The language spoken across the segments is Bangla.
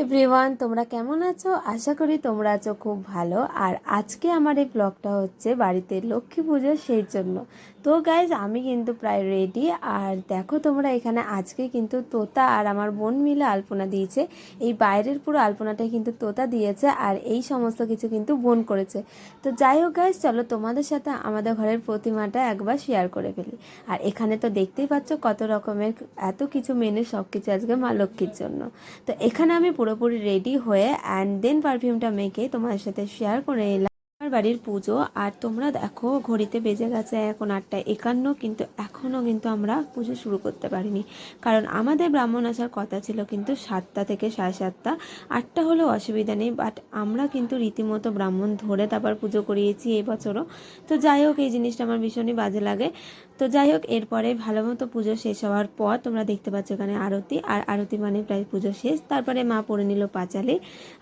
এভরিওয়ান, তোমরা কেমন আছো? আশা করি তোমরা আছো খুব ভালো। আর আজকে আমার এই ব্লগটা হচ্ছে বাড়িতে লক্ষ্মী পুজো, সেই জন্য। তো গাইজ, আমি কিন্তু প্রায় রেডি। আর দেখো তোমরা, এখানে আজকে কিন্তু তোতা আর আমার বোন মিলে আলপনা দিয়েছে। এই বাইরের পুরো আলপনাটাই কিন্তু তোতা দিয়েছে, আর এই সমস্ত কিছু কিন্তু বোন করেছে। তো যাই হোক গাইজ, চলো তোমাদের সাথে আমাদের ঘরের প্রতিমাটা একবার শেয়ার করে ফেলি। আর এখানে তো দেখতেই পাচ্ছ কত রকমের এত কিছু মেনু, সব কিছু আজকে মা লক্ষ্মীর জন্য। তো এখানে আমি পুরোপুরি রেডি হয়ে অ্যান্ড দেন পারফিউমটা মেখে তোমাদের সাথে শেয়ার করে এলাম আমার বাড়ির পুজো। আর তোমরা দেখো, ঘড়িতে বেজে গেছে এখন 8:51, কিন্তু এখনও কিন্তু আমরা পুজো শুরু করতে পারিনি। কারণ আমাদের ব্রাহ্মণ আসার কথা ছিল কিন্তু 7টা থেকে 7:30। 8টা হলেও অসুবিধা নেই, বাট আমরা কিন্তু রীতিমতো ব্রাহ্মণ ধরে তারপর পুজো করিয়েছি এই বছরও। তো যাই হোক, এই জিনিসটা আমার ভীষণই বাজে লাগে। তো যাই হোক, এরপরে ভালো মতো পুজো শেষ হওয়ার পর তোমরা দেখতে পাচ্ছ এখানে আরতি, আর আরতি মানে প্রায় পুজো শেষ। তারপরে মা পড়ে নিল পাঁচালি,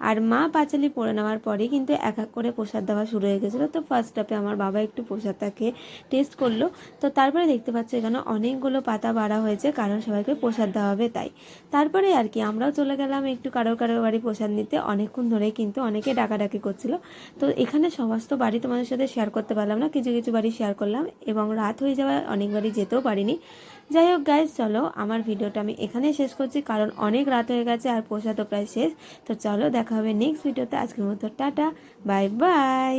আর মা পাঁচালি পড়ে নেওয়ার পরে কিন্তু এক এক করে প্রসাদ দেওয়া শুরু হয়ে গেছিলো। তো ফার্স্ট স্টেপে আমার বাবা একটু প্রসাদটাকে টেস্ট করলো। তো তারপরে দেখতে পাচ্ছ এখানে অনেকগুলো পাতা বাড়া হয়েছে, কারণ সবাইকে প্রসাদ দেওয়া হবে তাই। তারপরে আর কি আমরাও চলে গেলাম একটু কারোর কারোর বাড়ি প্রসাদ নিতে। অনেকক্ষণ ধরে কিন্তু অনেকে ডাকাডাকি করছিল। তো এখানে সমস্ত বাড়ি তোমাদের সাথে শেয়ার করতে পারলাম না, কিছু কিছু বাড়ি শেয়ার করলাম, এবং রাত হয়ে যাওয়ায় অনেক বাড়ি যেতেও পারিনি। যাই হোক গাইজ, চলো আমার ভিডিওটা আমি এখানেই শেষ করছি, কারণ অনেক রাত হয়ে গেছে আর প্রসাদও প্রায় শেষ। তো চলো দেখা হবে নেক্সট ভিডিওতে। আজকের মতো টাটা, বাই বাই।